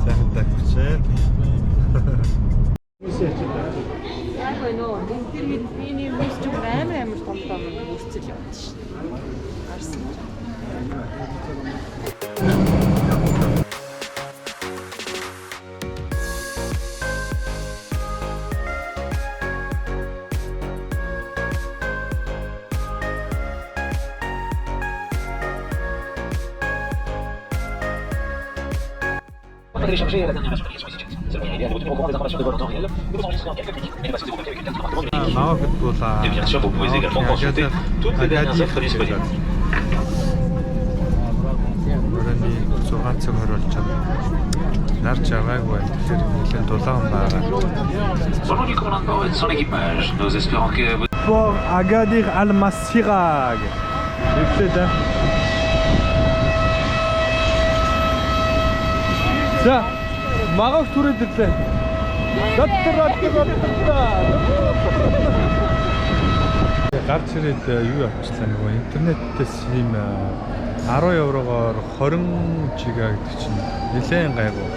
Сайхан тагчээ. Яг нөө тэр миний мис ч амар том үрцэл яваад шин. Арсан. Et bien sûr, vous pouvez également consulter toutes les dernières offres disponibles. Pendant du commandement et de son équipage, nous espérons que vous... Pour Agadir Al-Masirag. За, магав түрээд ирлээ. Гарч ирээд юу авчлаа нөгөө интернетээс ийм 10 еврогоор 20 жига гэдэг чинь нэлээд гайгүй.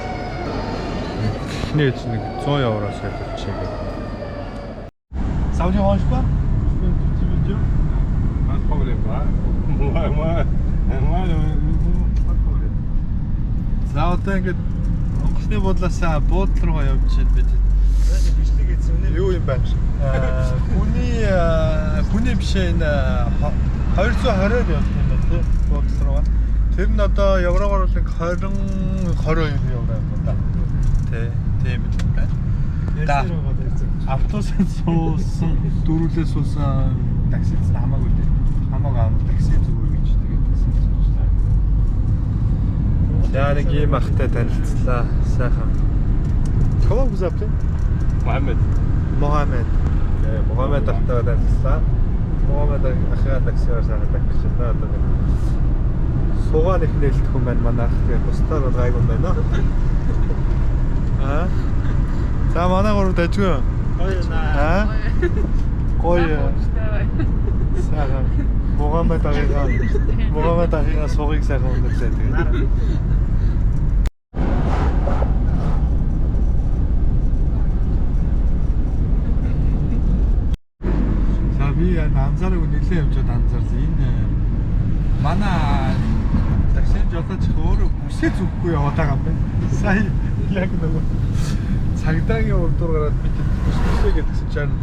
Эхнийд нэг 100 евроос явуулчихъя. Ça vous dérange pas? Je fais une petite vidéo? Pas de problème, pas. Moi, pas de problème. За одоо ингээд онгоцны буудлаасаа буудлал руугаа явж байна бид. Бичлэг хийсэн үнэ. Юу юм байна? Хүний биш энэ 220-оор явж байна тий буудлал руугаа. Тэр нь одоо еврогоор бол 22 евро юм да. Тийм юм байна. Автобусанд суусан, дөрвөлээ суусан таксиц хамаагүй дээ. Хамаагүй такси зүгээр гэж тэгээд яа нэг юм ахтай танилцлаа. Сайхан. Comment vous appelez? Mohamed. Mohamed ахтай танилцлаа. Mohamed ахаа таксиар сайхан таксичлаа одоо нэг суугаан их нээлт хүн байна манай ах тэгээ бусдаар гайгүй байна. За манай гурав дажгүй. Гоё. Сайхан. Mohamed ахыгаа суугыг сайхан өндөрлөө тэгээ. Би анзаараагүй нэлээд явжод анзаарлаа. Энэ манай таксинд жолооч өөрөө үсээ зүггүй яваад байгаа юм байна. Сая яг нөгөө цагдаагийн урдуур гараад бид үсээ гэдсэн чинь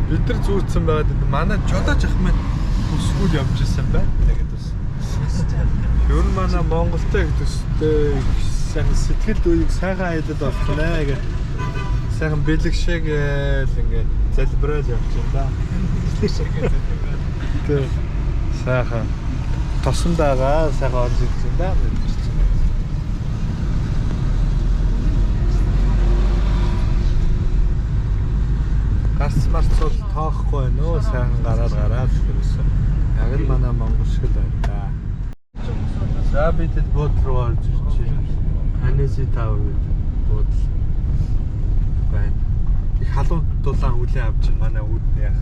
бид нар зүүрцэн байгаад манай жолооч ах маань үсгүүл явж ирсэн байна. Тэгээд бас. Ер нь манай Монголтой гэдэгтэй сайхан сэтгэл үеийг сайхан аялал болтнаа гэх сайхан бэлгшээгэл ингээд залбираад явж байна. Тэг. Сайхан тосон дагаа сайхан орж ирж байна да. Гарц марцуул тоохгүй байна уу? Сайхан гараад гэсэн. Яг л манай монгол шиг л байна да. За бид буудлал руу орж ирж байна. Анеси тав буудлал байна. Их халуун дулаан үлээ авч манай үүдний яах.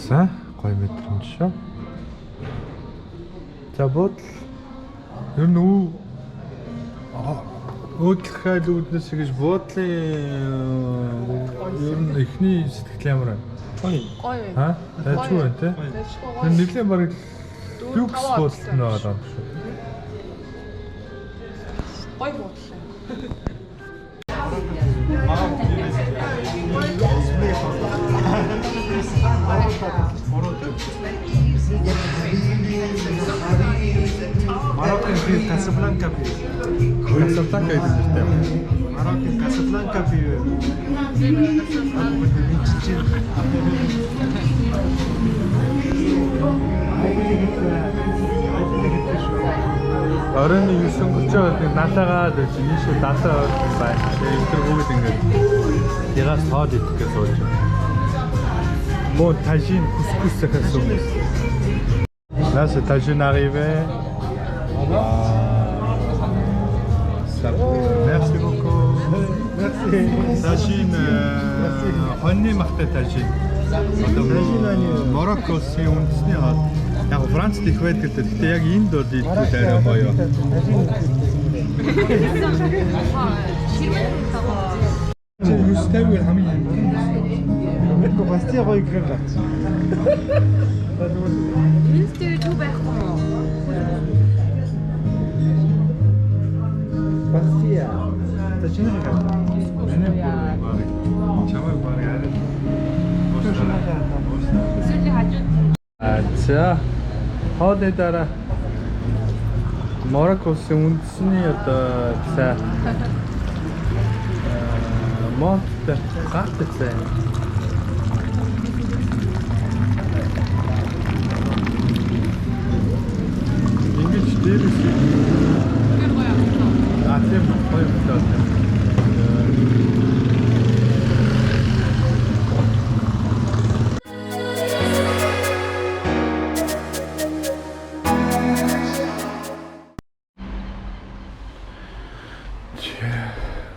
За гоё мэдрэмж шүү. За буудлал ер нь өөдлөхөд үүднээс гэж буудлын ер нь эхний сэтгэл ямар байна? Гоё. Аа? Тайчгүй байна те? Энэ нэглэн баг люкс буудлал нь байгаа юм шүү. Гоё буудлал. Maroccan bir Casablanca bir. Casablanca izledim. Maroccan Casablanca bir. Оройн 9:30-д налаагаад ийшээ дасаа байна. Тэгээд тэр бүгд ингээд ягаас тоод идэх гэж сууж байна. Bon tagine couscous ça consomme. Là c'est tagine arrivé. Merci beaucoup. Merci. Tagine honey marté tagine. Tagine Morocco c'est үндэсний хот. Яг Францд их байдаг л дээ. Гэтэ яг энд бол илтгэл арай гоё. Чи 950-ээр хамгийн юм. Мэдгүй басти гоё гэх гарч. Үнэтэй төв байхгүй мó. Басти. Та чи нэг юм. Чамайг барай арай. Эсвэл хажууд За хоолны дараа Мароккосын үндэсний одоо цай монтер гаттай цай. Ингэж дээрээс тийм гоё болтой.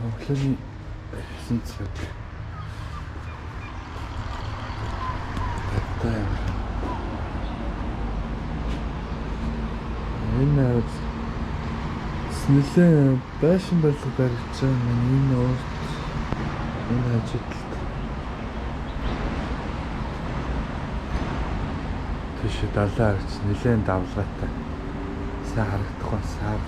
Өглөөний 9 цаг. Энэ нэлээ байшин барилга барьж байгаа энэ урд энэ ажилд тийш далаа гарч нэлээд давлгаатай сайн харагдах ба сар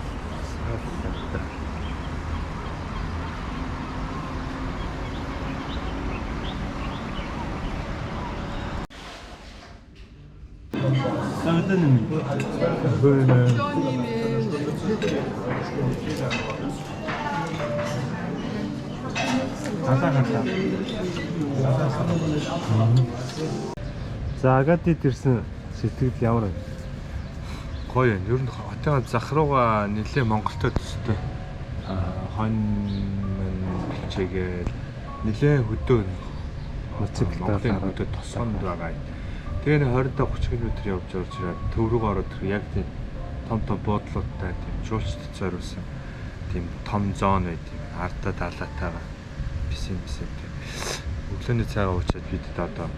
За Агадид ирсэн сэтгэл ямар вэ? Гоё юм. Ер нь хотын захрууга нэлээ Монголтой төстэй. Хонь бичээгээл нэлээ хөдөө мотоциклээр хөдөө тосгонд байгаа. Тэгээ 20-30 км явж орж ирээд төв рүү ороод яг тийм том буудлуудтай тийм жуулчдад зориулсан тийм том зон байт юм. Ардаа далаатайгаа бисим тийм. Өглөөний цайгаа уучаад бид одоо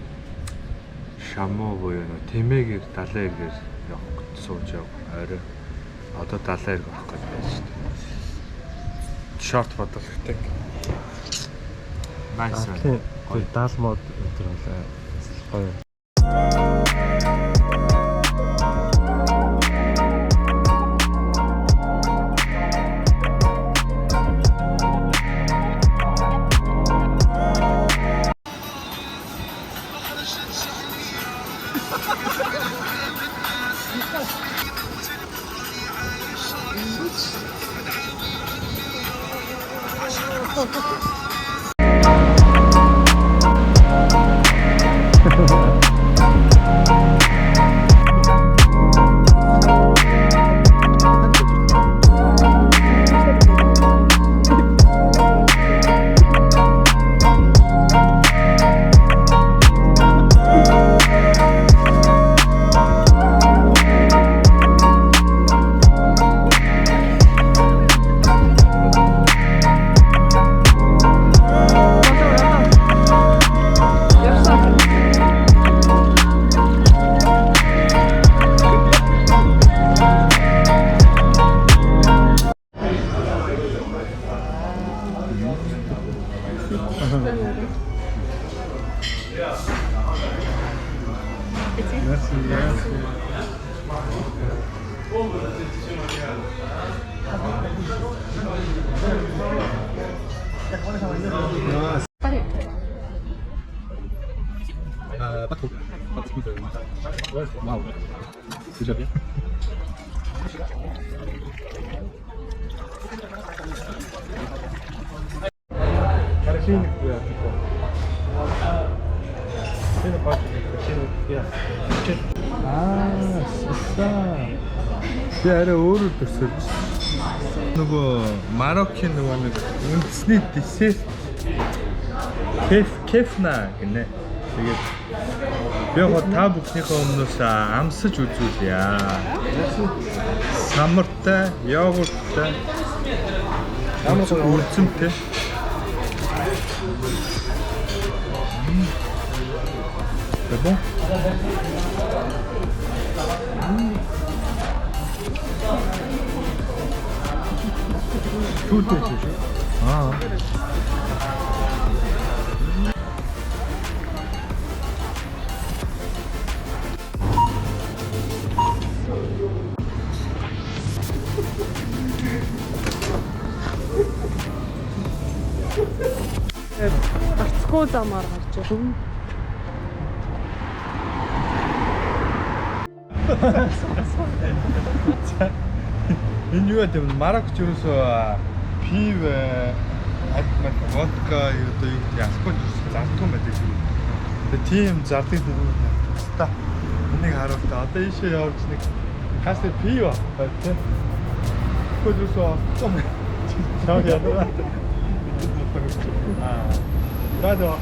шамуу буюу тэмээгээр далайн эргээр явах гэж сууж орой. Одоо далайн эрг авах гэж байна шүү дээ. Шорт бодлоготой. Nice. Гоё даалмод өдр болоо. Гоё. Pas trop. Un petit peu. Ouais, waouh. C'est déjà bien. Би арай өөрөөр төсөөлж. Нөгөө Мароккийн нөгөө нэг үндэсний десерт кефна гэнэ. Тэгээд би хоо та бүхнийхээ өмнөөс амсаж үзүүлье. Самартай, йогурттай, амсаг үрцэмтэй. C'est bon? Түүтэй шүү. Аа. Гарцгүй замаар гарч ирв. Энэ юу гэдэг нь Марокч ерөөсөө пив водка юу гэдэг алкогол зардгүй юм байдаг шүү. Тэгээ тийм зардыг та энийг харуултаа одоо ийшээ явж нэг хас пив байна тийм. Хөөсөө том чаа яа. Радио.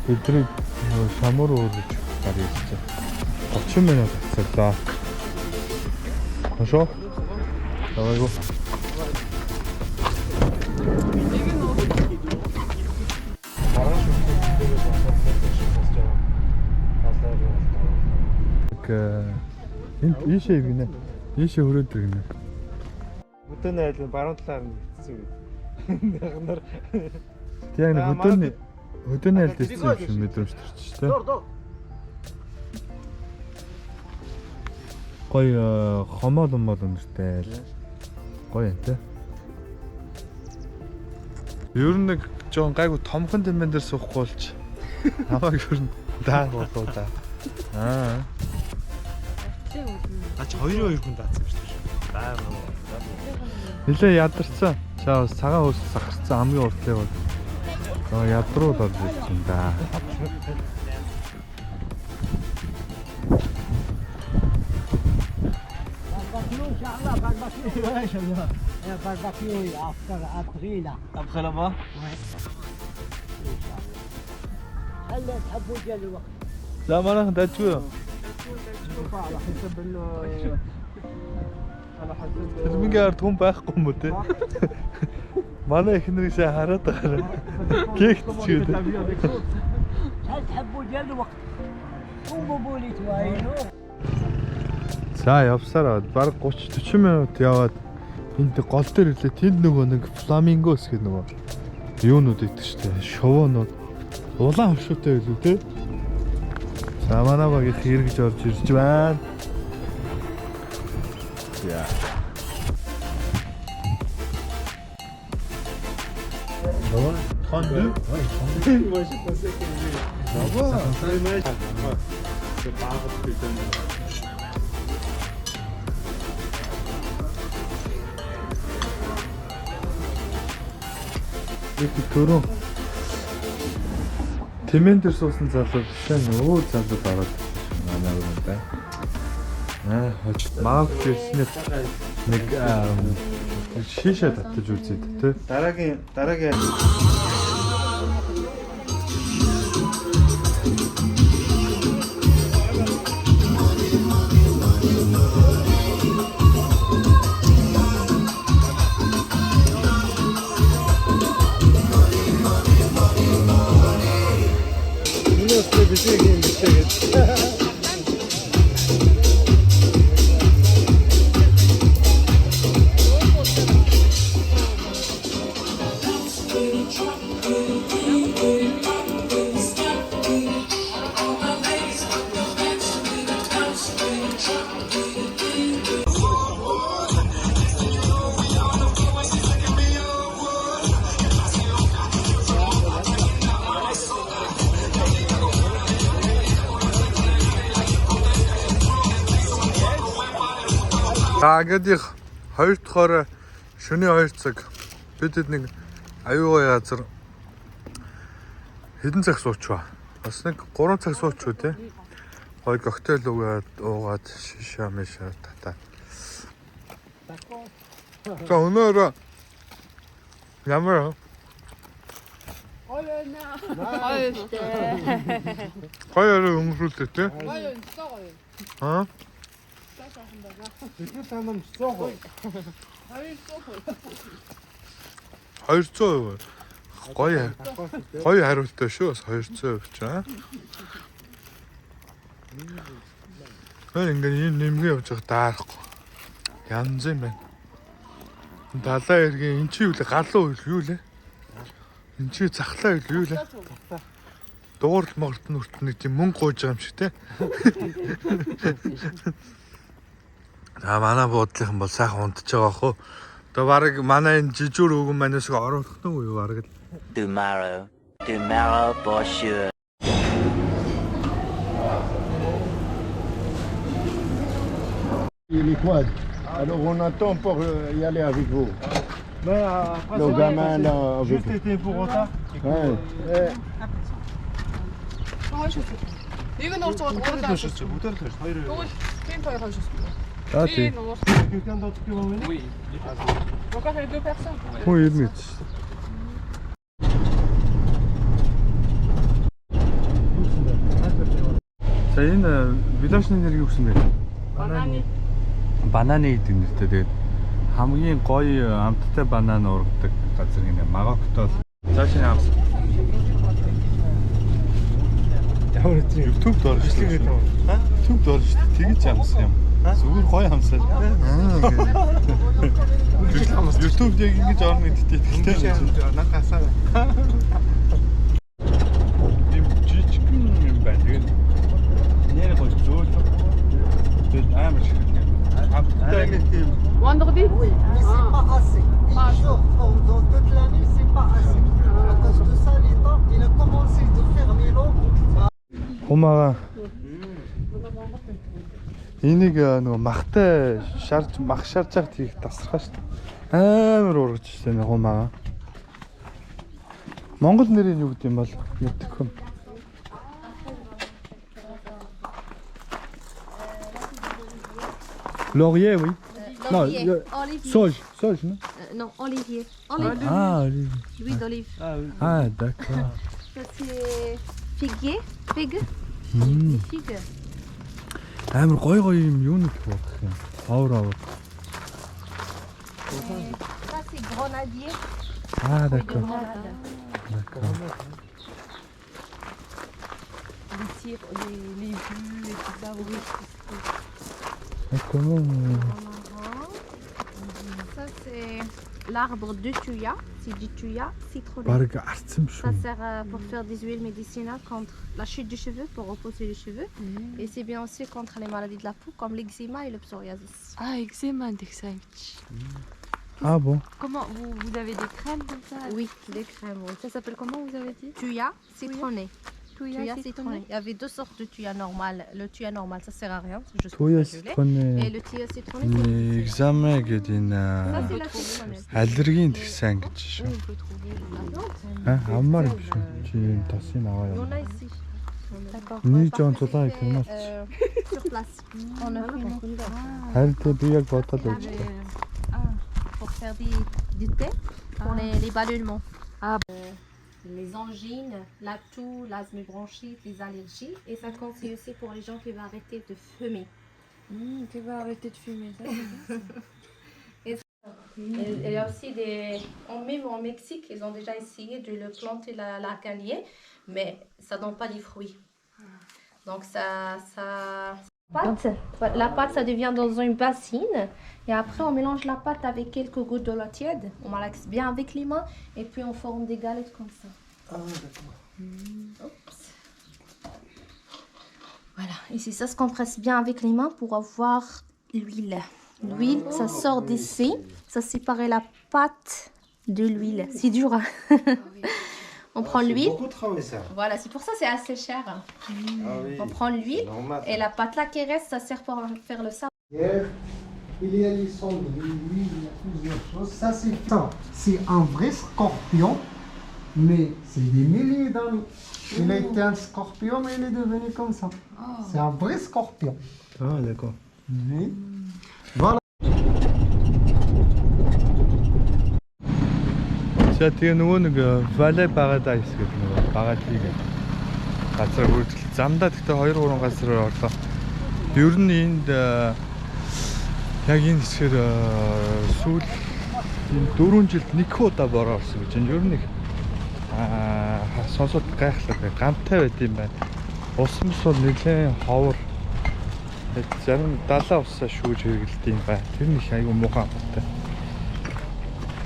Бидний шамуур өөрөж гарыг ирсэн. 30 минут хацлаа. Хошоо. Давайгу. Энд ийшээ гинэ. Ийшээ хөрөөд гинэ. Өдөөний айл баруун талаар нь хэцүү. Нар. Яг нэг өдөөний айл хэцүү юм мэдрэмж төрчих тээ. Гоё хомол өнөртэй айл. Гоё юм те. Ер нь нэг жоон гайгүй томхон дэмэн дээр суухгүй болч. Намайг ер нь даа болоо да. Аа. Ач 2-2 хүн даацсан шүү дээ. Гайгүй. Нилээ ядарсан. Чаа цагаан ус сахарсан хамгийн уртлыг бол. Ядруулаад ирсэн да. Barbecue after April. أبخل ما؟ هلا تحبوا ديال الوقت. لا ما انا داتشو. على حسب على حسب من قال تقوم باخكم متى. ما انا هنري شهرت كيف تشوف. هل تحبوا ديال الوقت؟ قوموا بولي تواينو. За явсараа баг 30 40 минут яваад энд гол дээр ирлээ тэнд нөгөө нэг фламингос гэх нөгөө юунууд идэх штэ шовоонууд улаан хөвшөөтэй байлгүй те. За манай баг их хэрэгж орж ирж байна. Яа. Нөгөө хондоо. Маш тасэг юм. Нөгөө сайн маш. Баагаад битэн. Төрөө тэмэн дээр суусан залуу бишээ нөө залуу ороод манай өрөөндөө маа гэснээр нэг шишээ татаж үзээд тэ дараагийн Ингээд их 2 дахь шөнийн 2 цаг бид нэг аюугаа язар хэдэн цаг суучваа. Бас нэг 3 цаг суучваа тий. Гой коктейл уугаад шиша миша татаа. За өнөөдөр ямар Гоё орой өнгөрүүлээ те. Аа. Бидний санам 100%. 200%. Гоё хариултаа шүү бас 200% ч аа. Ингээ ийм нэмгээ явж байгаа даарахгүй. Янз юм байна. Далаа эргээ эн чи юу лээ галуу юу лээ? Эн чи захлаа юу лээ? Дуурал могорт нүрт нэг тийм мөнгө гуйж байгаа юм шиг те. Манай буудлынхан бол сайхан унтж байгаа хөө. Одоо баг манай энэ жижүүр өгөн манаас оруулах нь юу баг л. Tomorrow for sure. Il est quoi? Alors on attend pour y aller avec vous. Mais après Le gamin là avec juste été pour retard. Ouais. 이거 넣었어. Өдөртөж хоёр. Quelqu'un Аа тийм. d'autre qui va venir? Oui. Donc on fait 2 personnes. Хөө ирнэ гэж. За энэ вилажны нэр юу гэсэн бэ? Бананы гэдэг нэртэй. Тэгээд хамгийн гоё амттай банан ургадаг газар гинэ. Магоктол. Цааш нь авсан. Ямар ч YouTube доор шүү дээ. YouTube доор шүү дээ. Тэгэж амсан юм. Зүгээр гоё амсаа. YouTube яг ингэж орно гэдэгт итгэдэг. Нахасаа. Ийм жижигхэн юм байна. Тэгээд нэр гоё зөөл. Тэгээд амар шиг. Амттай нэг тийм. Vendredi? Oui, mais c'est pas assez. Une jour pendant toute l'année, c'est pas assez. À cause de ça, l'État, il a commencé de fermer l'eau. Хумага. Энийг нөгөө махтай шарж мах шарж хахад хийх тасархаа шүү дээ. Амар ургаж штэ нэг хумага. Монгол нэрийг юу гэдэг юм бол мэдхгүй. Laurier, oui. Non, Olivier. Sauge, non? Non, olivier. Olive. Ah, olive. L'huile d'olive. Ah, d'accord. Ça c'est figuier. Figue. Мм. Figue. Амар гоё юм юу нэг болох юм. Авар. Ça c'est grenadier. Ah, Feuille de d'accord. grenade. D'accord. Les cires, les jus et tout ça, oui. Comment Marron. Ça c'est l'arbre de tuya. C'est du tuya citronné. баг арцсан Ça шүү. sert pour faire des huiles médicinales contre la chute du cheveu, pour repousser les cheveux. Et c'est bien aussi contre les maladies de la peau comme l'eczéma et le psoriasis. Ah, eczéma, Dexavich. Ah bon. Comment vous avez des crèmes comme ça? Oui, des crèmes. Oui. Ça s'appelle comment vous avez dit? Tuya citronné. Tuya Tuya citronné. Il y avait deux sortes de tuya normal. Le tuya normal, ça sert à rien, c'est juste pour Туяа geler. Et ситроны le tuya citronné, c'est экзаме гэдэг энэ ça c'est la citronelle. аллергийн тэгсэн гэж шүү. On peut trouver La plante, Аммаар юм шүү. Чи энэ тасыг аваа on яваа. a ici. D'accord. Ni Par John contre, Sola c'est et Clémence. sur place. En Europe. Харин тэ би яг бодоод байж Mais, та. Pour faire du thé pour les ballonnements. Ah. Les angines, la toux, l'asthme bronchite, les allergies. Et ça conseille aussi pour les gens qui veulent arrêter de fumer. tu vas arrêter de fumer, ça c'est Et il y a aussi des... Même au Mexique, ils ont déjà essayé de le planter l'arcanier, mais ça donne pas des fruits. Donc la pâte, ça devient dans une bassine. Et après, on mélange la pâte avec quelques gouttes de l'eau tiède. On malaxe bien avec les mains. Et puis, on forme des galettes comme ça. Ah, d'accord. Oups. Voilà. Ici, ça se compresse bien avec les mains pour avoir l'huile. L'huile, ça sort d'ici. Ça sépare la pâte de l'huile. C'est dur. Hein. On prend l'huile. Beaucoup de travail ça. Voilà, c'est pour ça que c'est assez cher. Ah oui. On prend l'huile. Normal. Et la pâte là qui reste, ça sert pour faire le sable. Hier, il y a les cendres, l'huile, il y a plusieurs choses. Ça, c'est un vrai scorpion, mais c'est des milliers d'années. Il a été un scorpion, mais il est devenu comme ça. C'est un vrai scorpion. Ah, d'accord. Oui. Voilà. За тэгээ нөгөө нэг Valley Paradise гэдэг нөгөө багаатыг газар хүртэл замдаа гэхдээ 2-3 газар орлоо. Ер нь энд яг энэ хэсгээр сүүл 4 жилд нэг удаа бороо орсон гэж байна. Ер нь их сонсоод гайхалтай гамтай байт юм байна. Ус мус бол нэлээд ховор. Зарим далаа усаа шүүж хэрэгэлт юм байна. Тэр нэг айгүй муухай амттай.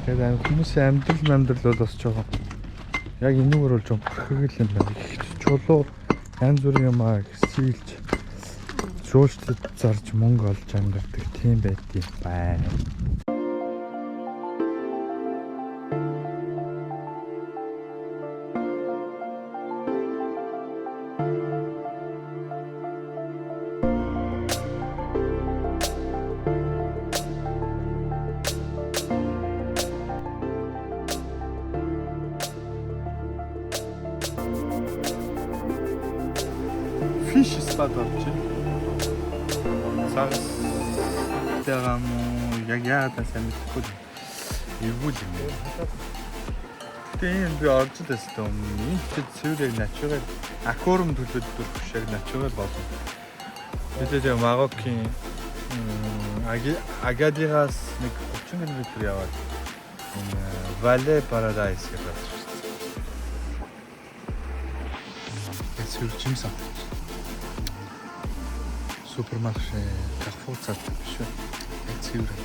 Тэгээд хүмүүсийн амьдрал бол бас жоохон яг энүүгээр бол жоохон бүрхэгэл юм байна. Их чулуу янз бүрийн юм сэлж жуулчдад зарж мөнгө олж амьдардаг тийм байт юм байна. Fish spot орж байна. Цагс дээр яг яадаг сайн мэдхгүй. Эвгүй юм. Тэгээд би орж л байсан юм. Энд ч цэвэр яг натурал аквариум төлөвлөлт биш яг натурал болно. Тэгээд Мароккийн Агадираас нэг 30 км яваад Valley Paradise гэдэг байна. Цэвэр жимсэн. Супермаркет Carrefour цаад биш үү? Цэвэр.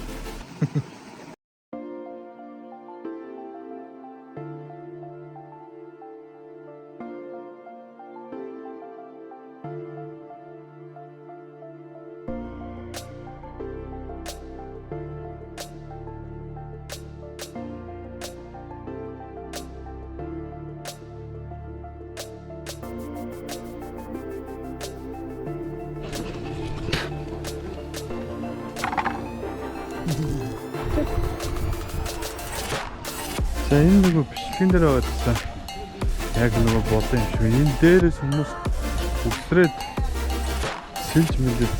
За энэ нөгөө бичлэгэн дээр байгаа яг нөгөө болон юм шүү. Энэ дээрээс хүмүүс үсрээд сэлж мэлээд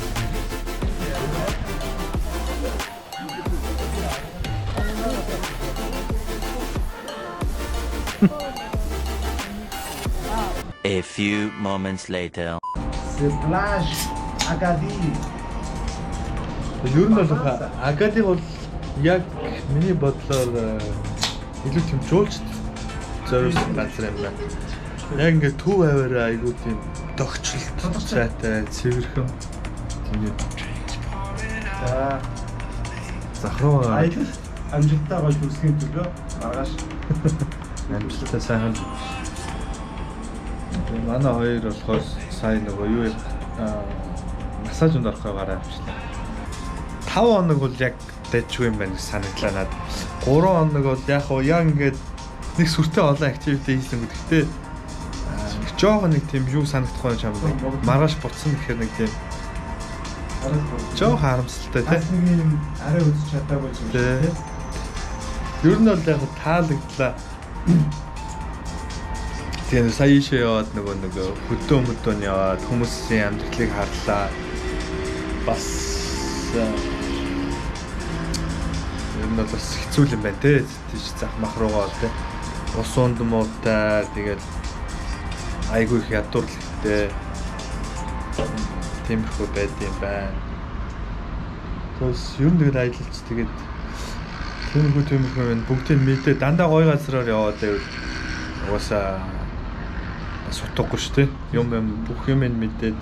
A few moments later. C'est plage Agadir. Ер нь бол Агадиг бол яг миний бодлоор илүү тийм жуулчд зориулсан газар юм байна. Яг ингээд төв аваараа айгүй тийм догчлолт цайтай цэвэрхэн. Тэгээд за захруу амжилттай гол үсгийн төлөө маргааш амжилттай сайхан. Манай хоёр болохоор сайн нөгөө юу массажинд орохоо гараа авчлаа. 5 хоног бол яг дэжгүй юм байна гэж санагдлаа надад. 3 хоног бол яг ингээд нэг сүртэй олон активити хийсэн гэхдээ жоохон нэг тийм юу санагдах байх юм байна. Маргааш буцсан гэхээр нэг тийм жоохон харамсалтай тийм. нэг юм арай үзэж чадаагүй юм тийм. Ер нь бол яг таалагдлаа. Тэгээд сая ийшээ яваад нөгөө хөдөө яваад хүмүүсийн амьдралыг харлаа. Бас ер нь бас хэцүү юм байна те. Тийш зах мах руугаа те. Ус унд муутай тэгээд айгүй их ядуурлалтай. Тиймэрхүү байд юм байна. Тэгээс ер нь тэгээд ажиллаж тэгээд тиймэрхүү байна. Бүгдийг мэдээ дандаа гоё газраар яваад байвал угаасаа сутгахгүй шүү дээ. Юм бүх юм мэдээд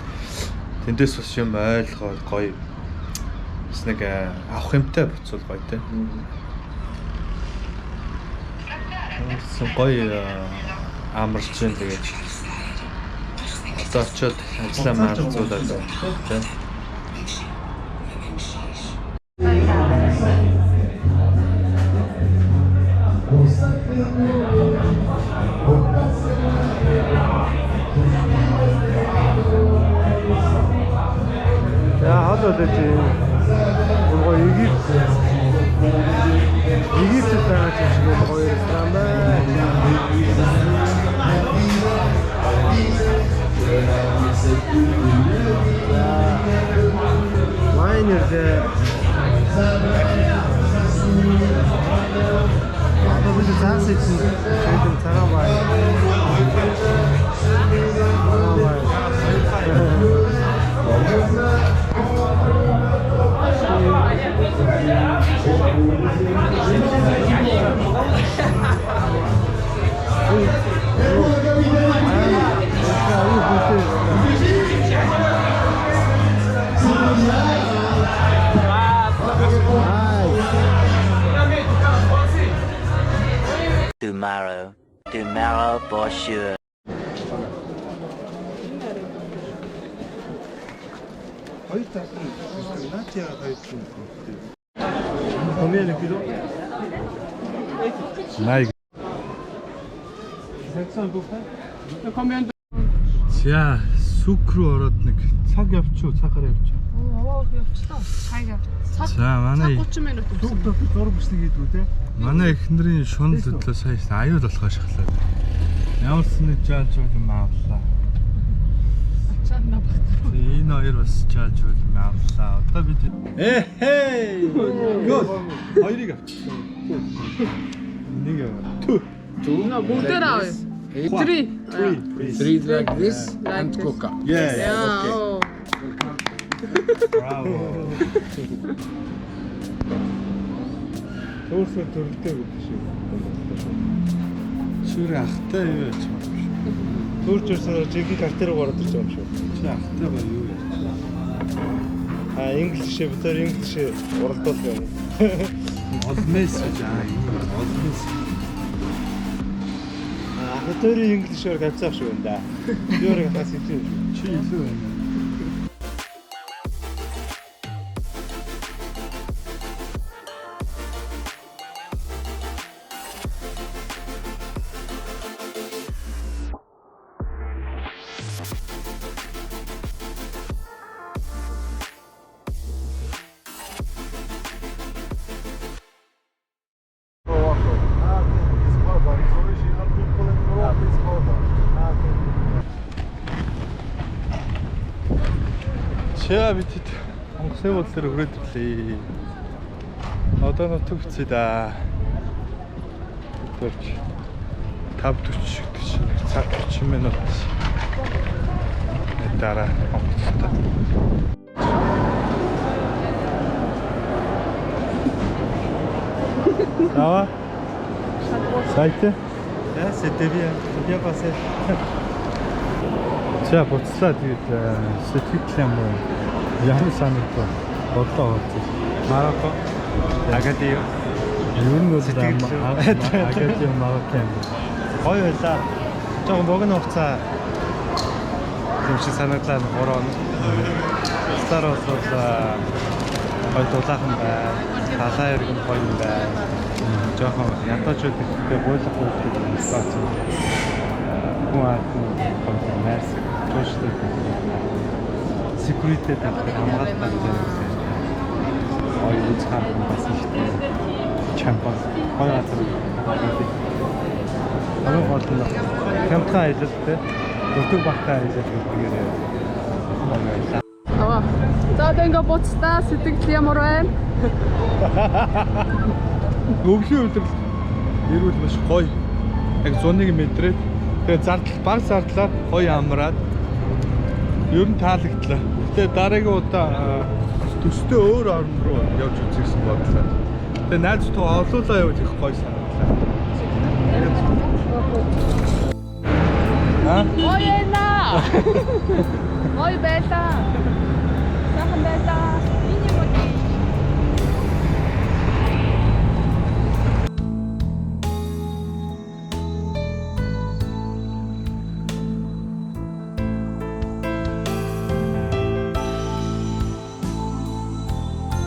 тэндээс бас юм ойлгоод гоё бас нэг авах юмтай буцвал гоё те. Гоё амарч юм тэгээд одоо очиод ажиллаа маарцуулаад те. Хадаад тийм гоо Египт байгаа ч шиг гоё ресторан байна. Майнер дээр 근데 자세 좀 저희들 Tomorrow for sure. За сүг рүү ороод нэг цаг явчих, цагаар явчих. Оо явчлаа. Хайгаа. За манай 30 минут зүг дотор зураг бичнэ гэдэг үү те. Манай эхнэрийн шунал хөдлөө сая аюул болох ашиглаад. Ямарсан нэг жаалж юм авлаа. ачаад навахтаа. Энэ хоёр бас жаалж юм авлаа. Одоо бид хей. Гол. Хоёрыг авчих. Нэг яа. Бүгдээр авъя. 3 like this and coca. Yeah. Яа. Браво. Төөрсө төрөлтэй гэдэг шиг. Шүрэ ахтай юу яач юм шүү. Төөрч ирсэн жигийн картер руу ороод ирж байгаа юм шүү. Чи ахтай ба юу яач. Инглишээ битэр инглишээ уралдуулах юм. Олмэс жаа юм. Олмэс. Хөтөрийн инглишээр гацаах шүү энэ да. Өөрөөр хас хэлсэн шүү. Чи илүү байна. Чаа битэд онгоцны бол дээр хүрээд ирлээ. Одоо нутг хэцээ да. Төрч 5:40 гэдэг чинь цаг 30 минут. Дараа онгоцтой. Ça va? Ça a été? C'était bien. C'est bien passé. За буцлаа тэгээд сэтгэл юм уу? Яан санагдав. Бодлоо хооцсон. Марокко. Агадио. Юу нэг Агадио Марокко. Гоё байлаа. Жог богино хугацаа юм шиг санагдлаа 3 он. Старос гоё дулаахан бай. Талаа иргэн гоё юм бай. Жохон ядаж өгдөгтэй бойлох үйлдэл юм байна. Хүн мэрс туштай. Security тавьдаг хамгаалдаг юм. Ой үцхаар бас ихтэй. Чампас. Хоёр хатар. Амин боллоо. Камтаа аялалтай. Өдөр бахтай аялал гэдгээр. Аваа. За тэгээ буцтаа сэтгэл ямар байна? Өвлийн өдрөл эрүүл маш гоё. Яг 100-ыг мэдрээд тэгээ зардал баг зардлаад гоё амраад ер нь таалагдлаа. Гэтэ дараагийн удаа төстэй өөр орн руу явж үзсэн бодлоо. Тэгээ найз туу олуулаа явж их гоё санагдлаа. Гоё ээ. Гоё байлаа. Сайхан байлаа.